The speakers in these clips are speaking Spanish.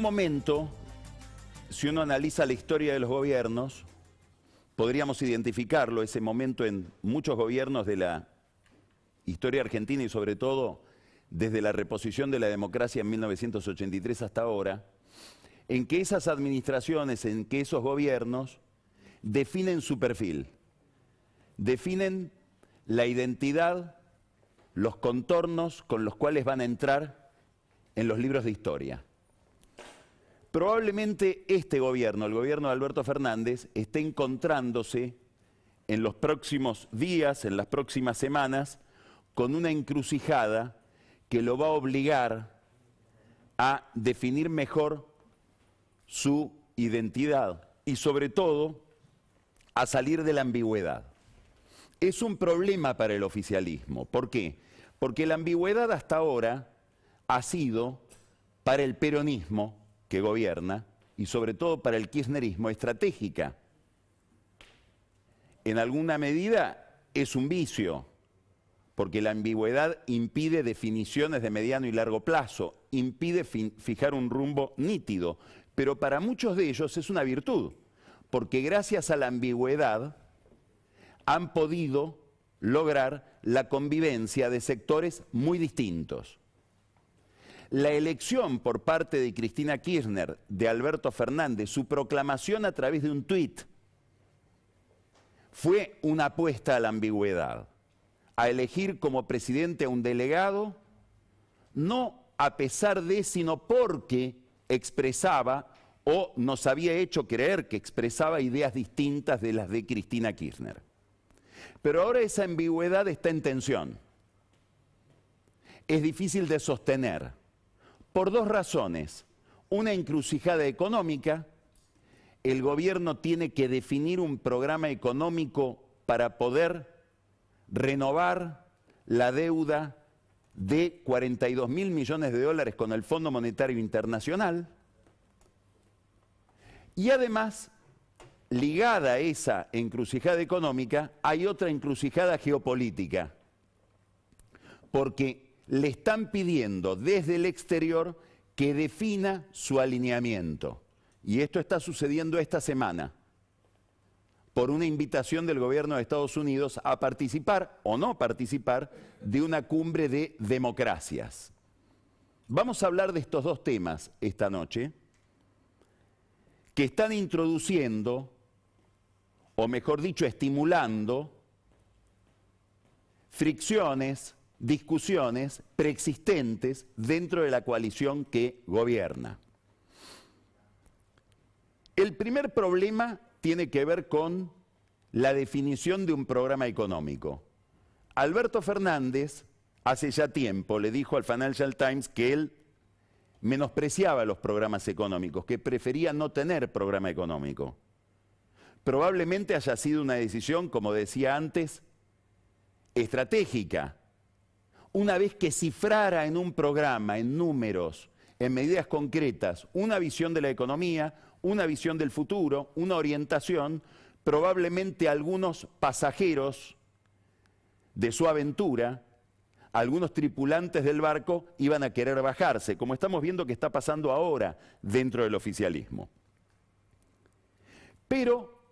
momento, si uno analiza la historia de los gobiernos, podríamos identificarlo, ese momento en muchos gobiernos de la historia argentina y sobre todo desde la reposición de la democracia en 1983 hasta ahora, en que esas administraciones, en que esos gobiernos definen su perfil, definen la identidad, los contornos con los cuales van a entrar en los libros de historia. Probablemente este gobierno, el gobierno de Alberto Fernández, esté encontrándose en los próximos días, en las próximas semanas, con una encrucijada que lo va a obligar a definir mejor su identidad y sobre todo a salir de la ambigüedad. Es un problema para el oficialismo. ¿Por qué? Porque la ambigüedad hasta ahora ha sido para el peronismo que gobierna y sobre todo para el kirchnerismo estratégica. En alguna medida es un vicio, porque la ambigüedad impide definiciones de mediano y largo plazo, impide fijar un rumbo nítido, pero para muchos de ellos es una virtud, porque gracias a la ambigüedad han podido lograr la convivencia de sectores muy distintos. La elección por parte de Cristina Kirchner, de Alberto Fernández, su proclamación a través de un tuit, fue una apuesta a la ambigüedad, a elegir como presidente a un delegado, no a pesar de, sino porque expresaba o nos había hecho creer que expresaba ideas distintas de las de Cristina Kirchner. Pero ahora esa ambigüedad está en tensión. Es difícil de sostener, por dos razones. Una encrucijada económica, el gobierno tiene que definir un programa económico para poder renovar la deuda de 42.000 millones de dólares con el Fondo Monetario Internacional. Y además, ligada a esa encrucijada económica, hay otra encrucijada geopolítica, porque le están pidiendo desde el exterior que defina su alineamiento. Y esto está sucediendo esta semana, por una invitación del gobierno de Estados Unidos a participar o no participar de una cumbre de democracias. Vamos a hablar de estos dos temas esta noche, que están introduciendo, o mejor dicho, estimulando fricciones, discusiones preexistentes dentro de la coalición que gobierna. El primer problema tiene que ver con la definición de un programa económico. Alberto Fernández hace ya tiempo le dijo al Financial Times que él menospreciaba los programas económicos, que prefería no tener programa económico. Probablemente haya sido una decisión, como decía antes, estratégica. Una vez que cifrara en un programa, en números, en medidas concretas, una visión de la economía, una visión del futuro, una orientación, probablemente algunos pasajeros de su aventura, algunos tripulantes del barco iban a querer bajarse, como estamos viendo que está pasando ahora dentro del oficialismo. Pero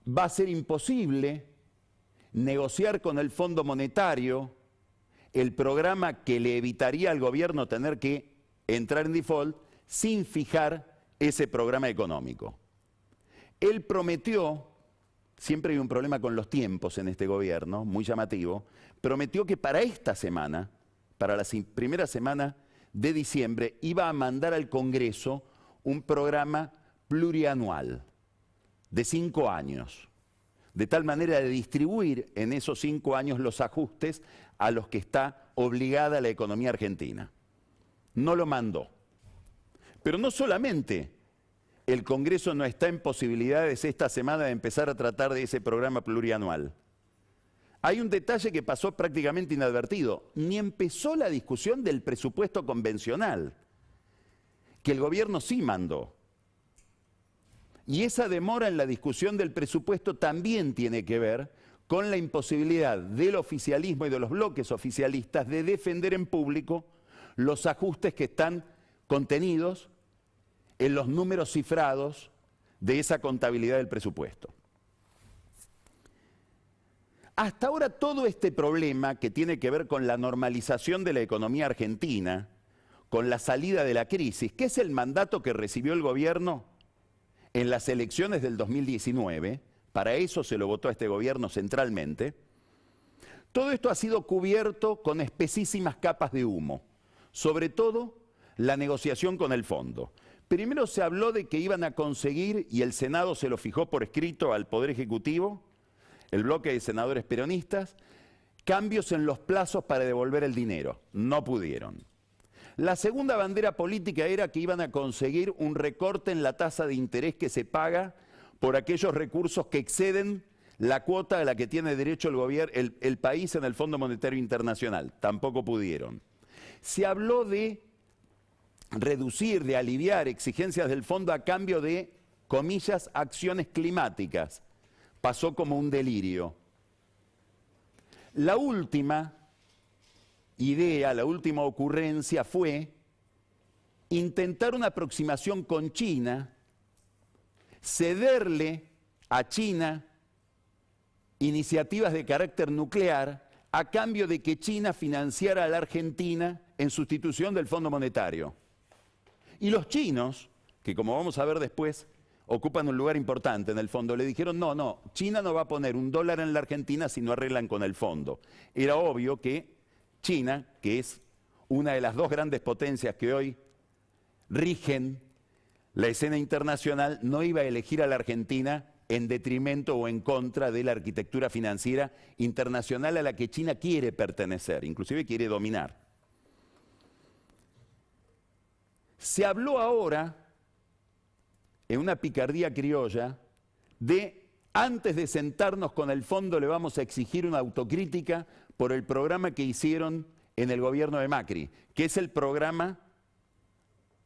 va a ser imposible negociar con el Fondo Monetario el programa que le evitaría al gobierno tener que entrar en default sin fijar ese programa económico. Él prometió, siempre hay un problema con los tiempos en este gobierno, muy llamativo, prometió que para esta semana, para la primera semana de diciembre, iba a mandar al Congreso un programa plurianual de 5 años, de tal manera de distribuir en esos 5 años los ajustes a los que está obligada la economía argentina. No lo mandó. Pero no solamente el Congreso no está en posibilidades esta semana de empezar a tratar de ese programa plurianual. Hay un detalle que pasó prácticamente inadvertido. Ni empezó la discusión del presupuesto convencional, que el gobierno sí mandó. Y esa demora en la discusión del presupuesto también tiene que ver con la imposibilidad del oficialismo y de los bloques oficialistas de defender en público los ajustes que están contenidos en los números cifrados de esa contabilidad del presupuesto. Hasta ahora todo este problema que tiene que ver con la normalización de la economía argentina, con la salida de la crisis, que es el mandato que recibió el gobierno en las elecciones del 2019, para eso se lo votó a este gobierno centralmente, todo esto ha sido cubierto con espesísimas capas de humo, sobre todo la negociación con el fondo. Primero se habló de que iban a conseguir, y el Senado se lo fijó por escrito al Poder Ejecutivo, el bloque de senadores peronistas, cambios en los plazos para devolver el dinero. No pudieron. La segunda bandera política era que iban a conseguir un recorte en la tasa de interés que se paga por aquellos recursos que exceden la cuota a la que tiene derecho el país en el Fondo Monetario Internacional. Tampoco pudieron. Se habló de reducir, de aliviar exigencias del fondo a cambio de, comillas, acciones climáticas. Pasó como un delirio. La última idea, la última ocurrencia fue intentar una aproximación con China, cederle a China iniciativas de carácter nuclear a cambio de que China financiara a la Argentina en sustitución del Fondo Monetario. Y los chinos, que como vamos a ver después, ocupan un lugar importante en el fondo, le dijeron, no, China no va a poner $1 en la Argentina si no arreglan con el fondo. Era obvio que China, que es una de las dos grandes potencias que hoy rigen la escena internacional, no iba a elegir a la Argentina en detrimento o en contra de la arquitectura financiera internacional a la que China quiere pertenecer, inclusive quiere dominar. Se habló ahora, en una picardía criolla, de antes de sentarnos con el fondo le vamos a exigir una autocrítica por el programa que hicieron en el gobierno de Macri, que es el programa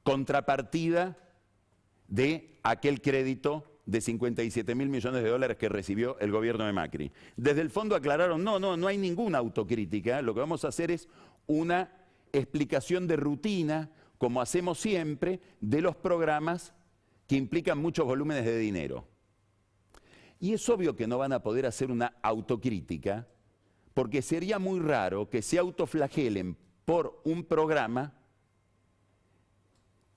contrapartida de aquel crédito de 57.000 millones de dólares que recibió el gobierno de Macri. Desde el fondo aclararon, no hay ninguna autocrítica, lo que vamos a hacer es una explicación de rutina, como hacemos siempre, de los programas que implican muchos volúmenes de dinero. Y es obvio que no van a poder hacer una autocrítica, porque sería muy raro que se autoflagelen por un programa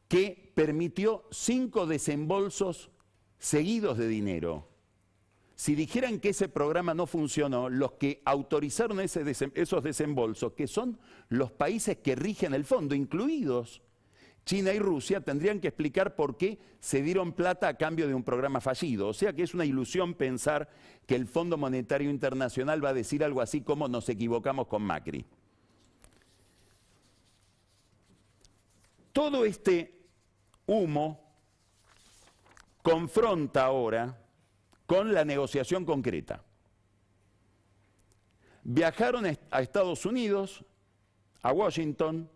que permitió 5 desembolsos seguidos de dinero. Si dijeran que ese programa no funcionó, los que autorizaron esos desembolsos, que son los países que rigen el fondo, incluidos China y Rusia, tendrían que explicar por qué se dieron plata a cambio de un programa fallido. O sea que es una ilusión pensar que el Fondo Monetario Internacional va a decir algo así como nos equivocamos con Macri. Todo este humo confronta ahora con la negociación concreta. Viajaron a Estados Unidos, a Washington,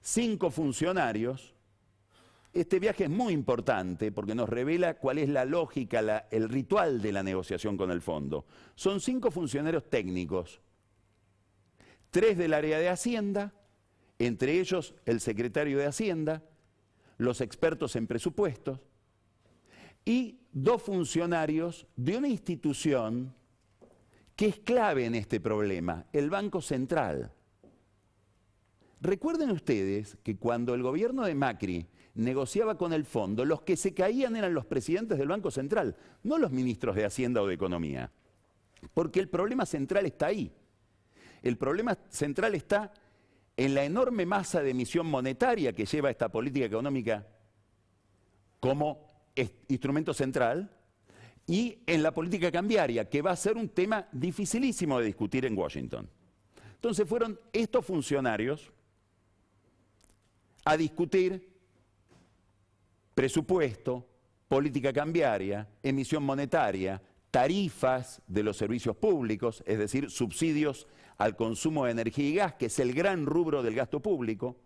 5 funcionarios. Este viaje es muy importante porque nos revela cuál es la lógica, el ritual de la negociación con el fondo. Son 5 funcionarios técnicos, 3 del área de Hacienda, entre ellos el secretario de Hacienda, los expertos en presupuestos, y 2 funcionarios de una institución que es clave en este problema, el Banco Central. Recuerden ustedes que cuando el gobierno de Macri negociaba con el fondo, los que se caían eran los presidentes del Banco Central, no los ministros de Hacienda o de Economía. Porque el problema central está ahí. El problema central está en la enorme masa de emisión monetaria que lleva esta política económica como instrumento central y en la política cambiaria, que va a ser un tema dificilísimo de discutir en Washington. Entonces fueron estos funcionarios a discutir presupuesto, política cambiaria, emisión monetaria, tarifas de los servicios públicos, es decir, subsidios al consumo de energía y gas, que es el gran rubro del gasto público,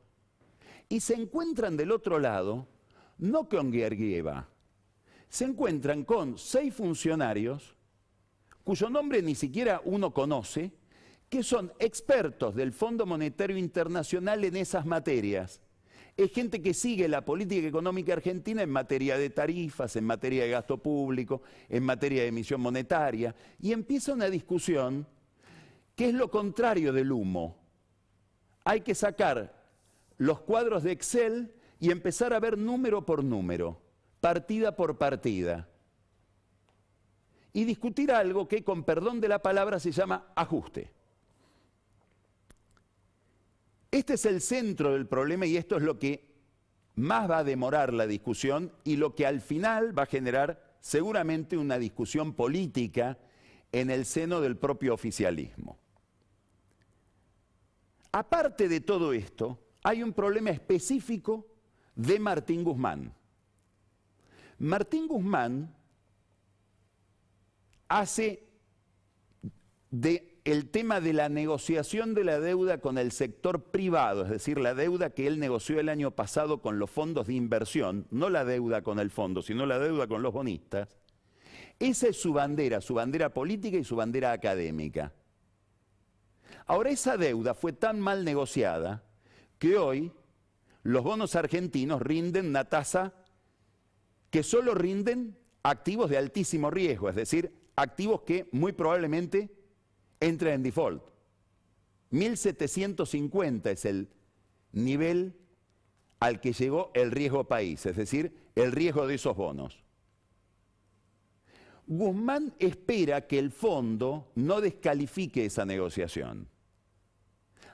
y se encuentran del otro lado, no con Georgieva, se encuentran con 6 funcionarios cuyo nombre ni siquiera uno conoce, que son expertos del Fondo Monetario Internacional en esas materias. es gente que sigue la política económica argentina en materia de tarifas, en materia de gasto público, en materia de emisión monetaria, y empieza una discusión que es lo contrario del humo. Hay que sacar los cuadros de Excel y empezar a ver número por número, partida por partida, y discutir algo que, con perdón de la palabra, se llama ajuste. Este es el centro del problema y esto es lo que más va a demorar la discusión y lo que al final va a generar seguramente una discusión política en el seno del propio oficialismo. Aparte de todo esto, hay un problema específico de Martín Guzmán. Martín Guzmán hace del tema de la negociación de la deuda con el sector privado, es decir, la deuda que él negoció el año pasado con los fondos de inversión, no la deuda con el fondo, sino la deuda con los bonistas, esa es su bandera política y su bandera académica. Ahora, esa deuda fue tan mal negociada que hoy los bonos argentinos rinden una tasa que solo rinden activos de altísimo riesgo, es decir, activos que muy probablemente entren en default. 1.750 es el nivel al que llegó el riesgo país, es decir, el riesgo de esos bonos. Guzmán espera que el fondo no descalifique esa negociación.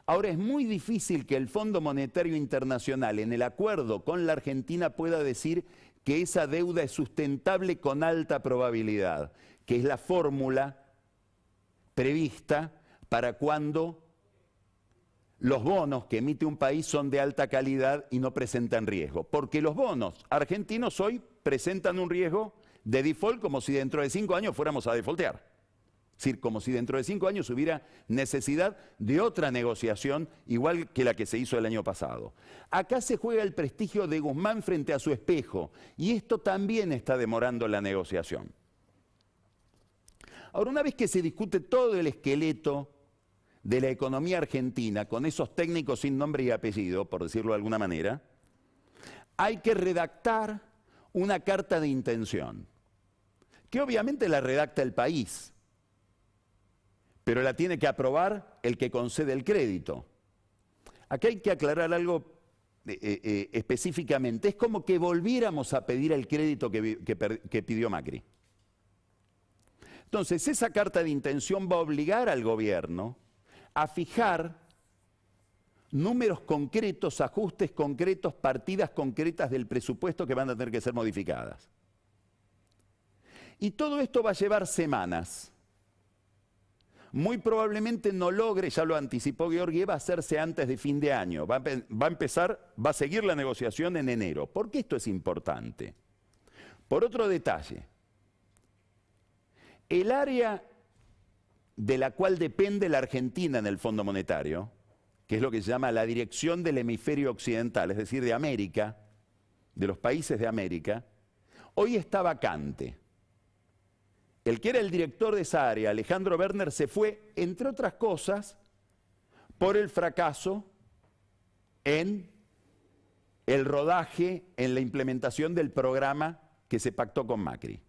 Ahora, es muy difícil que el Fondo Monetario Internacional, en el acuerdo con la Argentina, pueda decir que esa deuda es sustentable con alta probabilidad, que es la fórmula prevista para cuando los bonos que emite un país son de alta calidad y no presentan riesgo. Porque los bonos argentinos hoy presentan un riesgo de default como si dentro de 5 años fuéramos a defaultear. Es decir, como si dentro de 5 años hubiera necesidad de otra negociación igual que la que se hizo el año pasado. Acá se juega el prestigio de Guzmán frente a su espejo y esto también está demorando la negociación. Ahora, una vez que se discute todo el esqueleto de la economía argentina, con esos técnicos sin nombre y apellido, por decirlo de alguna manera, hay que redactar una carta de intención, que obviamente la redacta el país, pero la tiene que aprobar el que concede el crédito. Acá hay que aclarar algo específicamente. Es como que volviéramos a pedir el crédito que pidió Macri. Entonces, esa carta de intención va a obligar al gobierno a fijar números concretos, ajustes concretos, partidas concretas del presupuesto que van a tener que ser modificadas. Y todo esto va a llevar semanas. Muy probablemente no logre, ya lo anticipó Georgieva, hacerse antes de fin de año. Va a seguir la negociación en enero. ¿Por qué esto es importante? Por otro detalle. El área de la cual depende la Argentina en el Fondo Monetario, que es lo que se llama la dirección del hemisferio occidental, es decir, de América, de los países de América, hoy está vacante. El que era el director de esa área, Alejandro Werner, se fue, entre otras cosas, por el fracaso en el rodaje, en la implementación del programa que se pactó con Macri.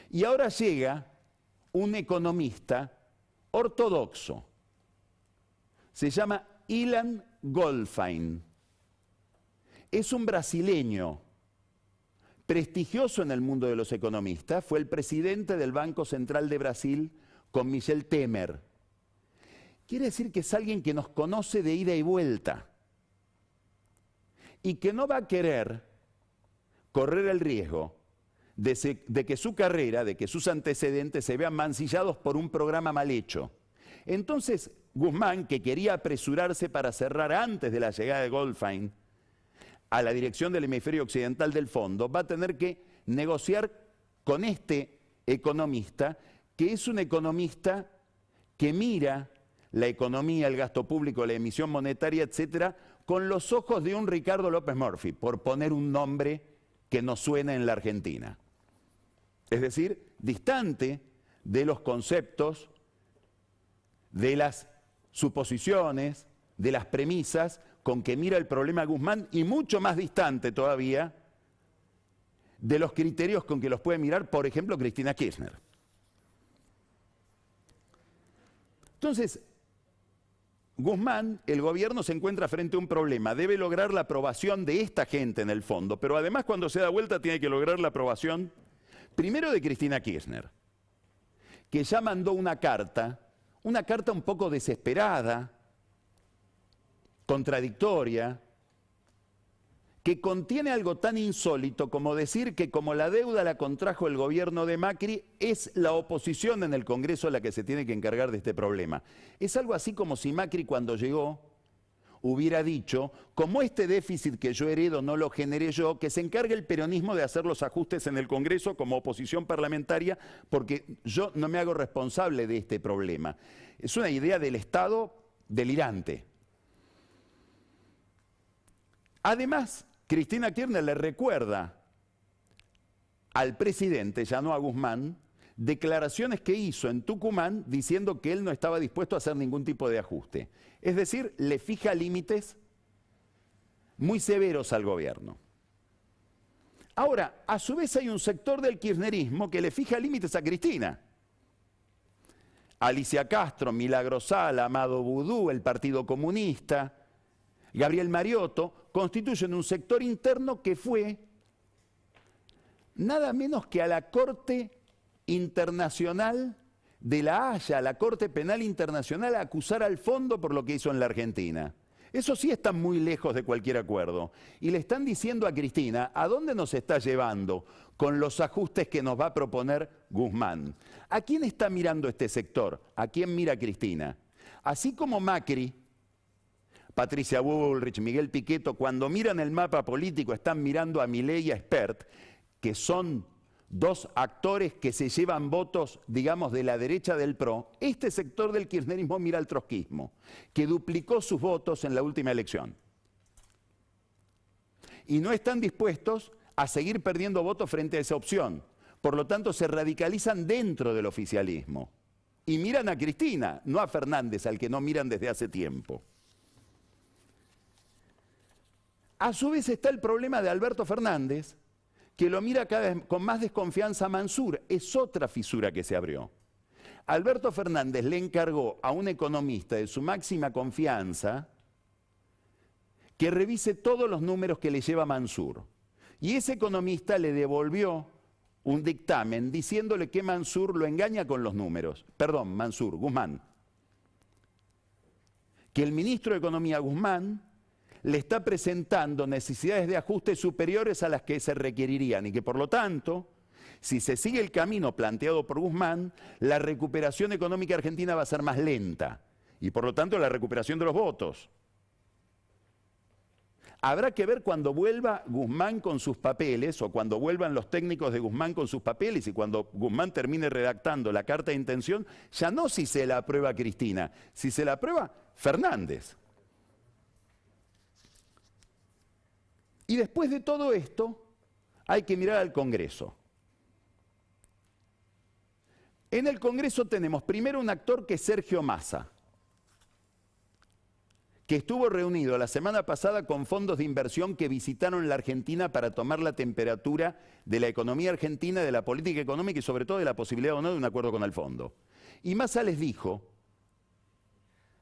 Y ahora llega un economista ortodoxo, se llama Ilan Goldfein, es un brasileño, prestigioso en el mundo de los economistas, fue el presidente del Banco Central de Brasil con Michel Temer. Quiere decir que es alguien que nos conoce de ida y vuelta y que no va a querer correr el riesgo de que su carrera, de que sus antecedentes se vean mancillados por un programa mal hecho. Entonces, Guzmán, que quería apresurarse para cerrar antes de la llegada de Goldfein a la dirección del hemisferio occidental del fondo, va a tener que negociar con este economista, que es un economista que mira la economía, el gasto público, la emisión monetaria, etcétera, con los ojos de un Ricardo López Murphy, por poner un nombre que nos suena en la Argentina. Es decir, distante de los conceptos, de las suposiciones, de las premisas con que mira el problema Guzmán y mucho más distante todavía de los criterios con que los puede mirar, por ejemplo, Cristina Kirchner. Entonces, Guzmán, el gobierno se encuentra frente a un problema, debe lograr la aprobación de esta gente en el fondo, pero además cuando se da vuelta tiene que lograr la aprobación primero de Cristina Kirchner, que ya mandó una carta un poco desesperada, contradictoria, que contiene algo tan insólito como decir que como la deuda la contrajo el gobierno de Macri, es la oposición en el Congreso la que se tiene que encargar de este problema. Es algo así como si Macri cuando llegó hubiera dicho, como este déficit que yo heredo no lo generé yo, que se encargue el peronismo de hacer los ajustes en el Congreso como oposición parlamentaria, porque yo no me hago responsable de este problema. Es una idea del Estado delirante. Además, Cristina Kirchner le recuerda al presidente, ya no a Guzmán, declaraciones que hizo en Tucumán diciendo que él no estaba dispuesto a hacer ningún tipo de ajuste. Es decir, le fija límites muy severos al gobierno. Ahora, a su vez hay un sector del kirchnerismo que le fija límites a Cristina. Alicia Castro, Milagro Sala, Amado Boudou, el Partido Comunista, Gabriel Mariotto, constituyen un sector interno que fue nada menos que a la Corte Internacional de La Haya, a la Corte Penal Internacional, a acusar al fondo por lo que hizo en la Argentina. Eso sí está muy lejos de cualquier acuerdo. Y le están diciendo a Cristina, ¿a dónde nos está llevando con los ajustes que nos va a proponer Guzmán? ¿A quién está mirando este sector? ¿A quién mira Cristina? Así como Macri, Patricia Bullrich, Miguel Pichetto, cuando miran el mapa político están mirando a Milei y a Spert, que son dos actores que se llevan votos, digamos, de la derecha del PRO. Este sector del kirchnerismo mira al trotskismo, que duplicó sus votos en la última elección. Y no están dispuestos a seguir perdiendo votos frente a esa opción. Por lo tanto, se radicalizan dentro del oficialismo. Y miran a Cristina, no a Fernández, al que no miran desde hace tiempo. A su vez está el problema de Alberto Fernández, que lo mira cada vez con más desconfianza a Mansur. Es otra fisura que se abrió. Alberto Fernández le encargó a un economista de su máxima confianza que revise todos los números que le lleva Mansur. Y ese economista le devolvió un dictamen diciéndole que Mansur lo engaña con los números. Perdón, Mansur, Guzmán. Que el ministro de Economía, Guzmán, le está presentando necesidades de ajuste superiores a las que se requerirían y que por lo tanto, si se sigue el camino planteado por Guzmán, la recuperación económica argentina va a ser más lenta y por lo tanto la recuperación de los votos. Habrá que ver cuando vuelva Guzmán con sus papeles o cuando vuelvan los técnicos de Guzmán con sus papeles y cuando Guzmán termine redactando la carta de intención, ya no si se la aprueba Cristina, si se la aprueba Fernández. Y después de todo esto, hay que mirar al Congreso. En el Congreso tenemos primero un actor que es Sergio Massa, que estuvo reunido la semana pasada con fondos de inversión que visitaron la Argentina para tomar la temperatura de la economía argentina, de la política económica y sobre todo de la posibilidad o no de un acuerdo con el fondo. Y Massa les dijo,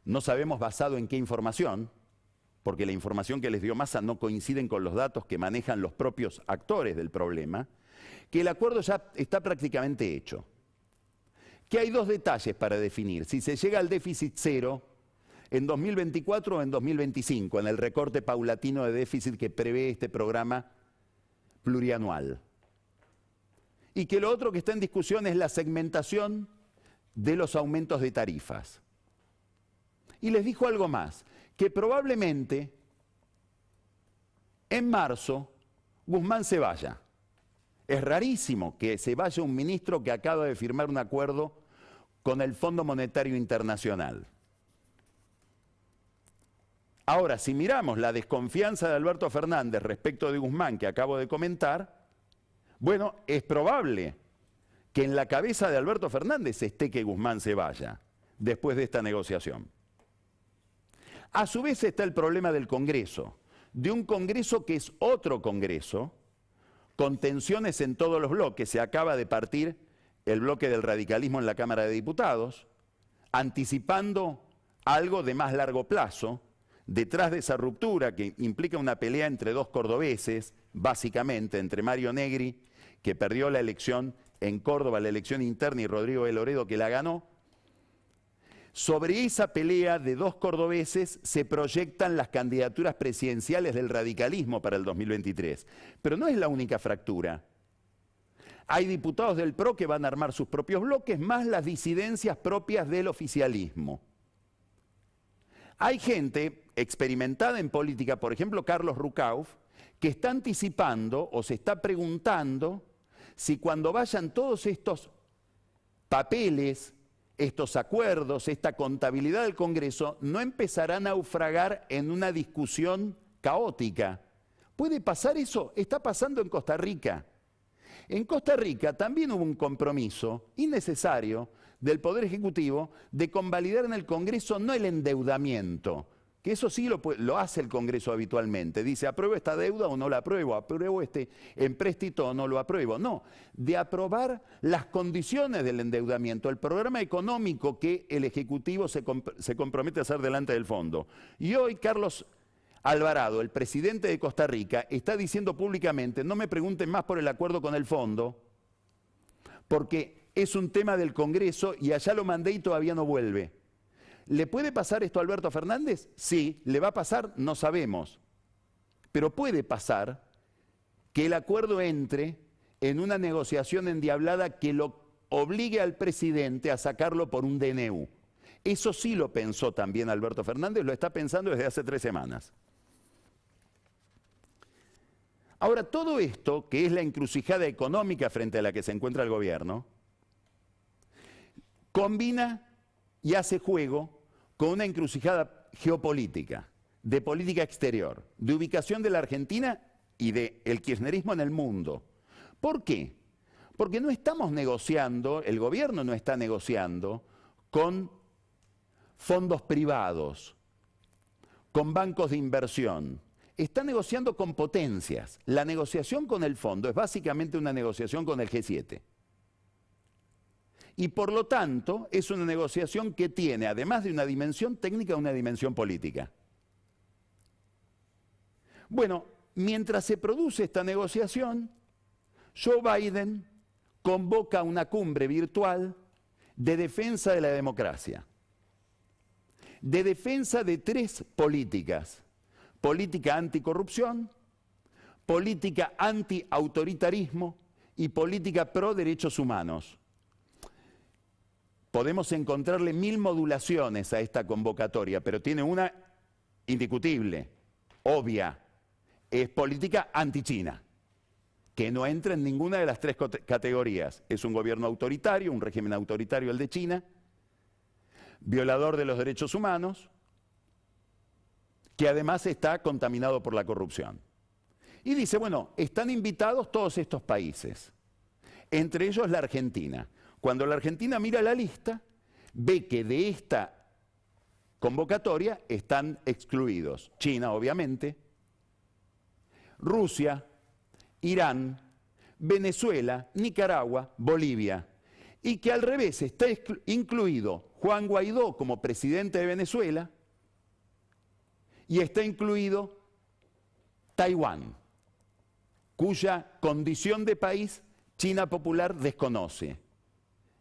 no sabemos basado en qué información, porque la información que les dio Massa no coinciden con los datos que manejan los propios actores del problema, que el acuerdo ya está prácticamente hecho. Que hay dos detalles para definir, si se llega al déficit cero en 2024 o en 2025, en el recorte paulatino de déficit que prevé este programa plurianual. Y que lo otro que está en discusión es la segmentación de los aumentos de tarifas. Y les dijo algo más, que probablemente en marzo Guzmán se vaya. Es rarísimo que se vaya un ministro que acaba de firmar un acuerdo con el Fondo Monetario Internacional. Ahora, si miramos la desconfianza de Alberto Fernández respecto de Guzmán que acabo de comentar, bueno, es probable que en la cabeza de Alberto Fernández esté que Guzmán se vaya después de esta negociación. A su vez está el problema del Congreso, de un Congreso que es otro Congreso, con tensiones en todos los bloques. Se acaba de partir el bloque del radicalismo en la Cámara de Diputados, anticipando algo de más largo plazo, detrás de esa ruptura que implica una pelea entre dos cordobeses, básicamente entre Mario Negri, que perdió la elección en Córdoba, la elección interna, y Rodrigo de Loredo, que la ganó. Sobre esa pelea de dos cordobeses se proyectan las candidaturas presidenciales del radicalismo para el 2023. Pero no es la única fractura. Hay diputados del PRO que van a armar sus propios bloques, más las disidencias propias del oficialismo. Hay gente experimentada en política, por ejemplo Carlos Rucauf, que está anticipando o se está preguntando si cuando vayan todos estos papeles, estos acuerdos, esta contabilidad del Congreso, no empezará a naufragar en una discusión caótica. ¿Puede pasar eso? Está pasando en Costa Rica. En Costa Rica también hubo un compromiso innecesario del Poder Ejecutivo de convalidar en el Congreso no el endeudamiento, que eso sí lo hace el Congreso habitualmente. Dice, ¿apruebo esta deuda o no la apruebo? ¿Apruebo este empréstito o no lo apruebo? No, de aprobar las condiciones del endeudamiento, el programa económico que el Ejecutivo se compromete a hacer delante del Fondo. Y hoy Carlos Alvarado, el presidente de Costa Rica, está diciendo públicamente, no me pregunten más por el acuerdo con el Fondo, porque es un tema del Congreso y allá lo mandé y todavía no vuelve. ¿Le puede pasar esto a Alberto Fernández? Sí. ¿Le va a pasar? No sabemos. Pero puede pasar que el acuerdo entre en una negociación endiablada que lo obligue al presidente a sacarlo por un DNU. Eso sí lo pensó también Alberto Fernández, lo está pensando desde hace 3 semanas. Ahora, todo esto, que es la encrucijada económica frente a la que se encuentra el gobierno, combina y hace juego con una encrucijada geopolítica, de política exterior, de ubicación de la Argentina y del kirchnerismo en el mundo. ¿Por qué? Porque no estamos negociando, el gobierno no está negociando con fondos privados, con bancos de inversión. Está negociando con potencias. La negociación con el fondo es básicamente una negociación con el G7. Y por lo tanto es una negociación que tiene, además de una dimensión técnica, una dimensión política. Bueno, mientras se produce esta negociación, Joe Biden convoca una cumbre virtual de defensa de la democracia, de defensa de 3 políticas: política anticorrupción, política antiautoritarismo y política pro derechos humanos. Podemos encontrarle 1000 modulaciones a esta convocatoria, pero tiene una indiscutible, obvia: es política anti-China, que no entra en ninguna de las 3 categorías. Es un gobierno autoritario, un régimen autoritario el de China, violador de los derechos humanos, que además está contaminado por la corrupción. Y dice, bueno, están invitados todos estos países, entre ellos la Argentina. Cuando la Argentina mira la lista, ve que de esta convocatoria están excluidos China, obviamente, Rusia, Irán, Venezuela, Nicaragua, Bolivia. Y que al revés está incluido Juan Guaidó como presidente de Venezuela y está incluido Taiwán, cuya condición de país China Popular desconoce.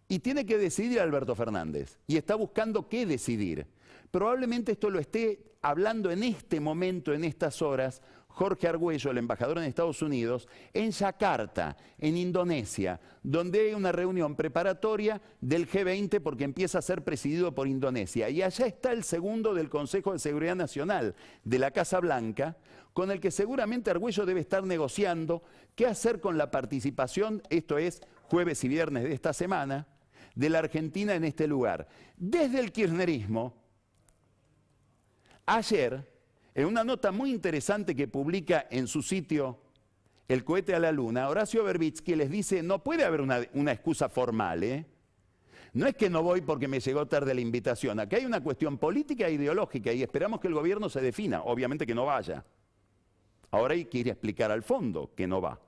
Y tiene que decidir Alberto Fernández, y está buscando qué decidir. Probablemente esto lo esté hablando en este momento, en estas horas, Jorge Argüello, el embajador en Estados Unidos, en Yakarta, en Indonesia, donde hay una reunión preparatoria del G20 porque empieza a ser presidido por Indonesia. Y allá está el segundo del Consejo de Seguridad Nacional de la Casa Blanca, con el que seguramente Argüello debe estar negociando qué hacer con la participación, esto es jueves y viernes de esta semana, de la Argentina en este lugar. Desde el kirchnerismo, ayer, en una nota muy interesante que publica en su sitio El cohete a la luna, Horacio Verbitsky les dice, no puede haber una excusa formal, No es que no voy porque me llegó tarde la invitación. Acá hay una cuestión política e ideológica y esperamos que el gobierno se defina. Obviamente que no vaya. Ahora hay que ir a explicar al fondo que no va.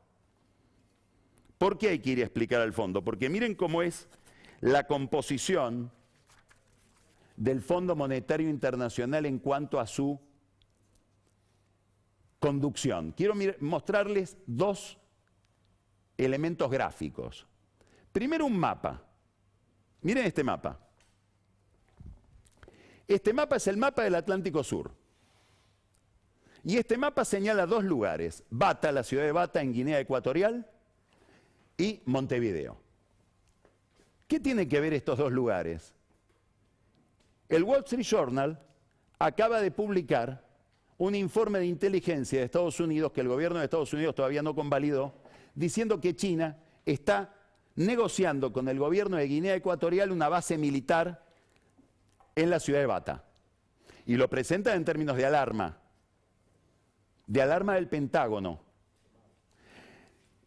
¿Por qué hay que ir a explicar al fondo? Porque miren cómo es la composición del Fondo Monetario Internacional en cuanto a su conducción. Quiero mostrarles dos elementos gráficos. Primero un mapa. Miren este mapa. Este mapa es el mapa del Atlántico Sur. Y este mapa señala dos lugares. Bata, la ciudad de Bata en Guinea Ecuatorial, y Montevideo. ¿Qué tienen que ver estos dos lugares? El Wall Street Journal acaba de publicar un informe de inteligencia de Estados Unidos, que el gobierno de Estados Unidos todavía no convalidó, diciendo que China está negociando con el gobierno de Guinea Ecuatorial una base militar en la ciudad de Bata. Y lo presenta en términos de alarma del Pentágono.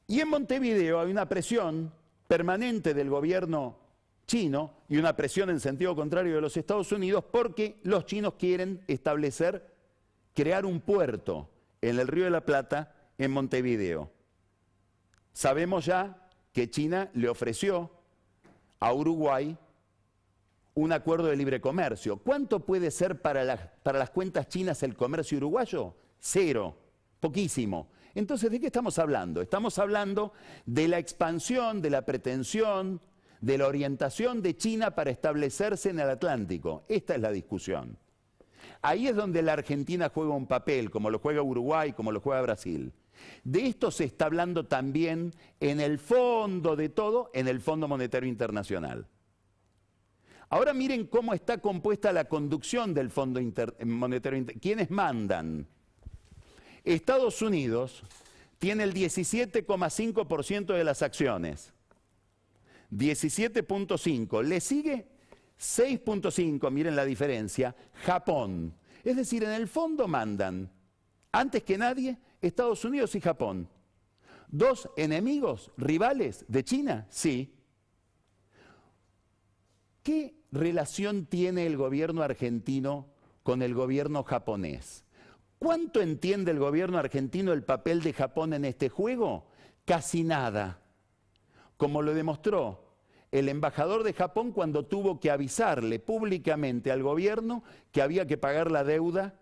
Y en Montevideo hay una presión permanente del gobierno chino y una presión en sentido contrario de los Estados Unidos porque los chinos quieren crear un puerto en el Río de la Plata en Montevideo. Sabemos ya que China le ofreció a Uruguay un acuerdo de libre comercio. ¿Cuánto puede ser para las cuentas chinas el comercio uruguayo? Cero, poquísimo. Entonces, ¿de qué estamos hablando? Estamos hablando de la expansión, de la pretensión, de la orientación de China para establecerse en el Atlántico. Esta es la discusión. Ahí es donde la Argentina juega un papel, como lo juega Uruguay, como lo juega Brasil. De esto se está hablando también en el fondo de todo, en el Fondo Monetario Internacional. Ahora miren cómo está compuesta la conducción del Fondo Monetario Internacional. ¿Quiénes mandan? Estados Unidos tiene el 17,5% de las acciones. 17,5%. Le sigue 6,5%, miren la diferencia, Japón. Es decir, en el fondo mandan, antes que nadie, Estados Unidos y Japón. ¿Dos enemigos, rivales de China? Sí. ¿Qué relación tiene el gobierno argentino con el gobierno japonés? ¿Cuánto entiende el gobierno argentino el papel de Japón en este juego? Casi nada. Como lo demostró el embajador de Japón cuando tuvo que avisarle públicamente al gobierno que había que pagar la deuda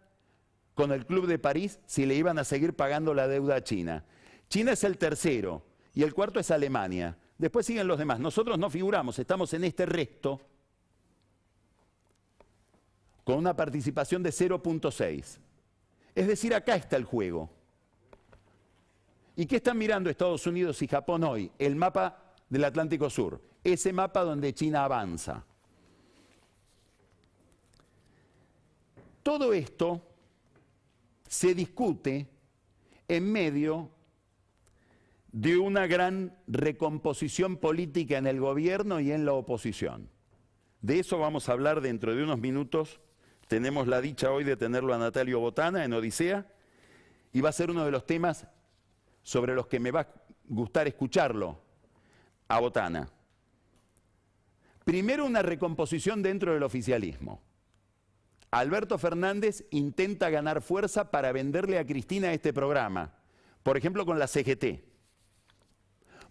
con el Club de París si le iban a seguir pagando la deuda a China. China es el tercero y el cuarto es Alemania. Después siguen los demás. Nosotros no figuramos, estamos en este resto con una participación de 0,6. Es decir, acá está el juego. ¿Y qué están mirando Estados Unidos y Japón hoy? El mapa del Atlántico Sur, ese mapa donde China avanza. Todo esto se discute en medio de una gran recomposición política en el gobierno y en la oposición. De eso vamos a hablar dentro de unos minutos. Tenemos la dicha hoy de tenerlo a Natalio Botana en Odisea y va a ser uno de los temas sobre los que me va a gustar escucharlo a Botana. Primero, una recomposición dentro del oficialismo. Alberto Fernández intenta ganar fuerza para venderle a Cristina este programa, por ejemplo con la CGT.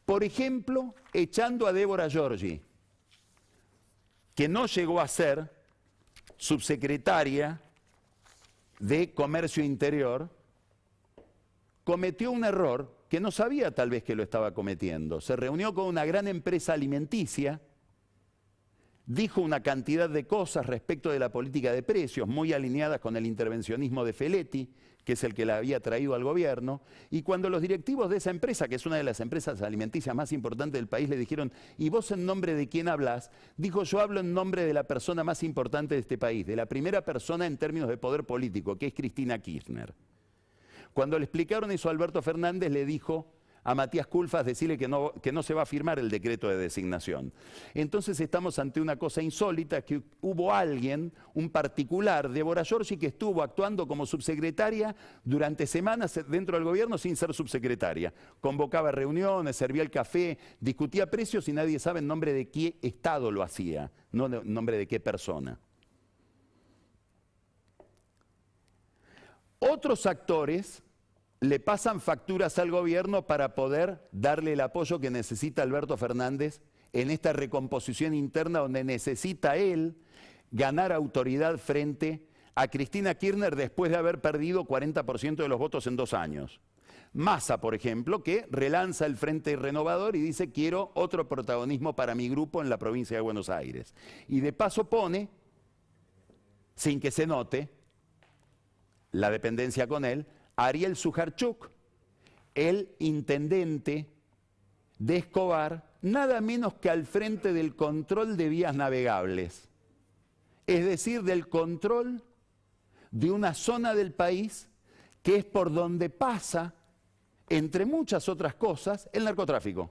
Por ejemplo, echando a Débora Giorgi, que no llegó a ser subsecretaria de Comercio Interior, cometió un error que no sabía tal vez que lo estaba cometiendo. Se reunió con una gran empresa alimenticia, dijo una cantidad de cosas respecto de la política de precios, muy alineadas con el intervencionismo de Feletti, que es el que la había traído al gobierno, y cuando los directivos de esa empresa, que es una de las empresas alimenticias más importantes del país, le dijeron, ¿y vos en nombre de quién hablas? Dijo, yo hablo en nombre de la persona más importante de este país, de la primera persona en términos de poder político, que es Cristina Kirchner. Cuando le explicaron eso a Alberto Fernández, le dijo a Matías Culfas decirle que no se va a firmar el decreto de designación. Entonces estamos ante una cosa insólita, que hubo alguien, un particular, Débora Giorgi, que estuvo actuando como subsecretaria durante semanas dentro del gobierno sin ser subsecretaria. Convocaba reuniones, servía el café, discutía precios y nadie sabe en nombre de qué Estado lo hacía, no en nombre de qué persona. Otros actores le pasan facturas al gobierno para poder darle el apoyo que necesita Alberto Fernández en esta recomposición interna, donde necesita él ganar autoridad frente a Cristina Kirchner después de haber perdido 40% de los votos en 2 años. Massa, por ejemplo, que relanza el Frente Renovador y dice: quiero otro protagonismo para mi grupo en la provincia de Buenos Aires. Y de paso pone, sin que se note la dependencia con él, a Ariel Sujarchuk, el intendente de Escobar, nada menos que al frente del control de vías navegables. Es decir, del control de una zona del país que es por donde pasa, entre muchas otras cosas, el narcotráfico.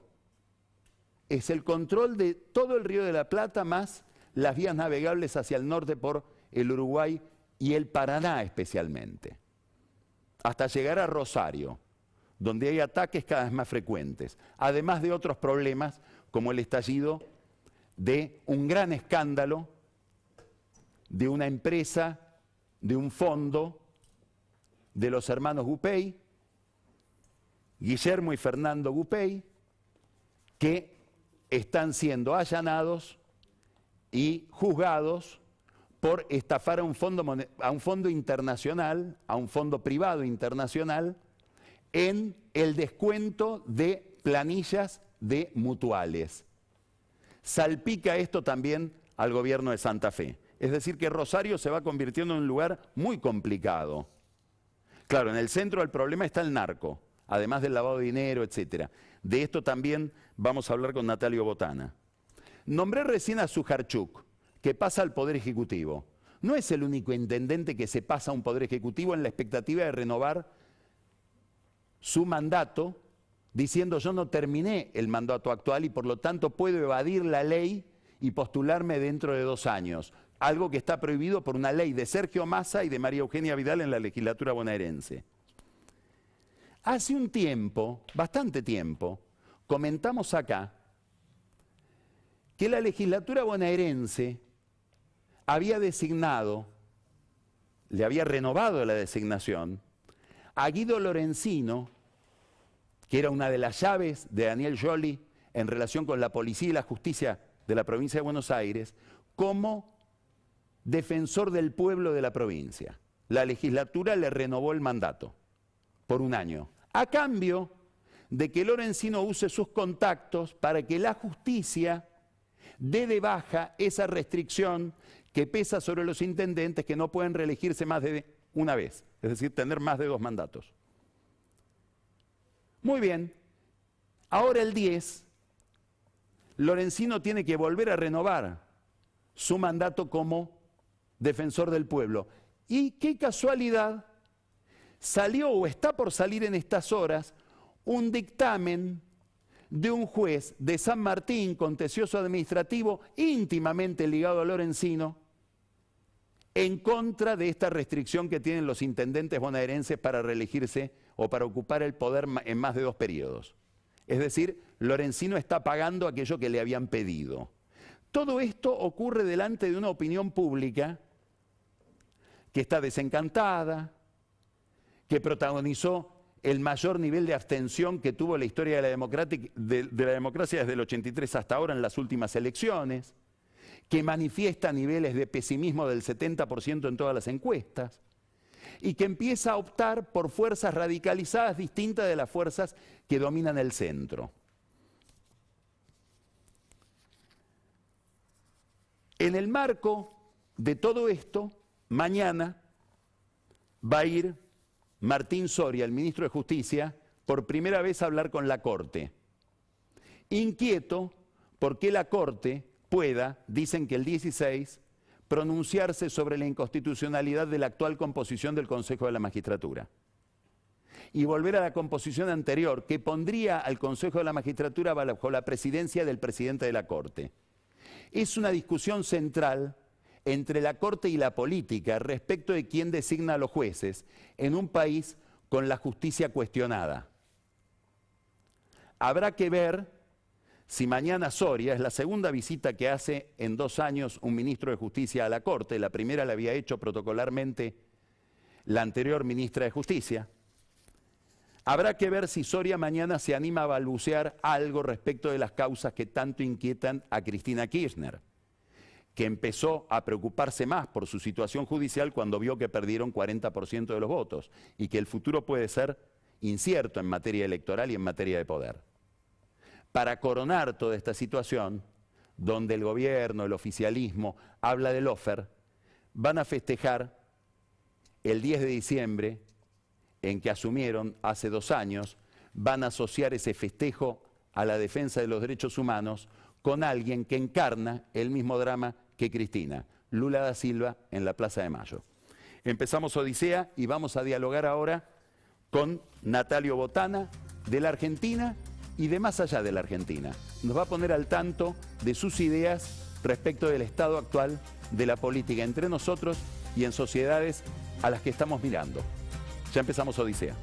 Es el control de todo el Río de la Plata, más las vías navegables hacia el norte por el Uruguay y el Paraná especialmente, hasta llegar a Rosario, donde hay ataques cada vez más frecuentes, además de otros problemas como el estallido de un gran escándalo de una empresa, de un fondo de los hermanos Gupey, Guillermo y Fernando Gupey, que están siendo allanados y juzgados por estafar a un fondo internacional, a un fondo privado internacional, en el descuento de planillas de mutuales. Salpica esto también al gobierno de Santa Fe. Es decir, que Rosario se va convirtiendo en un lugar muy complicado. Claro, en el centro del problema está el narco, además del lavado de dinero, etc. De esto también vamos a hablar con Natalio Botana. Nombré recién a Sujarchuk, que pasa al Poder Ejecutivo. No es el único intendente que se pasa a un Poder Ejecutivo en la expectativa de renovar su mandato, diciendo: yo no terminé el mandato actual y por lo tanto puedo evadir la ley y postularme dentro de 2 años. Algo que está prohibido por una ley de Sergio Massa y de María Eugenia Vidal en la legislatura bonaerense. Hace un tiempo, bastante tiempo, comentamos acá que la legislatura bonaerense había designado, le había renovado la designación, a Guido Lorenzino, que era una de las llaves de Daniel Scioli en relación con la policía y la justicia de la provincia de Buenos Aires, como defensor del pueblo de la provincia. La legislatura le renovó el mandato por 1 año, a cambio de que Lorenzino use sus contactos para que la justicia dé de baja esa restricción que pesa sobre los intendentes, que no pueden reelegirse más de una vez, es decir, tener más de 2 mandatos. Muy bien, ahora el 10, Lorenzino tiene que volver a renovar su mandato como defensor del pueblo. Y qué casualidad, salió o está por salir en estas horas un dictamen de un juez de San Martín, contencioso administrativo, íntimamente ligado a Lorenzino, en contra de esta restricción que tienen los intendentes bonaerenses para reelegirse o para ocupar el poder en más de 2 periodos. Es decir, Lorenzino está pagando aquello que le habían pedido. Todo esto ocurre delante de una opinión pública que está desencantada, que protagonizó el mayor nivel de abstención que tuvo la historia de la democracia desde el 83 hasta ahora en las últimas elecciones, que manifiesta niveles de pesimismo del 70% en todas las encuestas, y que empieza a optar por fuerzas radicalizadas distintas de las fuerzas que dominan el centro. En el marco de todo esto, mañana va a ir Martín Soria, el ministro de Justicia, por primera vez a hablar con la Corte. Inquieto porque la Corte pueda, dicen que el 16, pronunciarse sobre la inconstitucionalidad de la actual composición del Consejo de la Magistratura. y volver a la composición anterior, que pondría al Consejo de la Magistratura bajo la presidencia del presidente de la Corte. Es una discusión central entre la Corte y la política respecto de quién designa a los jueces en un país con la justicia cuestionada. Habrá que ver si mañana Soria, es la segunda visita que hace en 2 años un ministro de Justicia a la Corte, la primera la había hecho protocolarmente la anterior ministra de Justicia. Habrá que ver si Soria mañana se anima a balbucear algo respecto de las causas que tanto inquietan a Cristina Kirchner, que empezó a preocuparse más por su situación judicial cuando vio que perdieron 40% de los votos y que el futuro puede ser incierto en materia electoral y en materia de poder. Para coronar toda esta situación, donde el gobierno, el oficialismo, habla de lawfare, van a festejar el 10 de diciembre, en que asumieron hace 2 años, van a asociar ese festejo a la defensa de los derechos humanos con alguien que encarna el mismo drama que Cristina, Lula da Silva, en la Plaza de Mayo. Empezamos Odisea y vamos a dialogar ahora con Natalio Botana, de la Argentina y de más allá de la Argentina. Nos va a poner al tanto de sus ideas respecto del estado actual de la política entre nosotros y en sociedades a las que estamos mirando. Ya empezamos Odisea.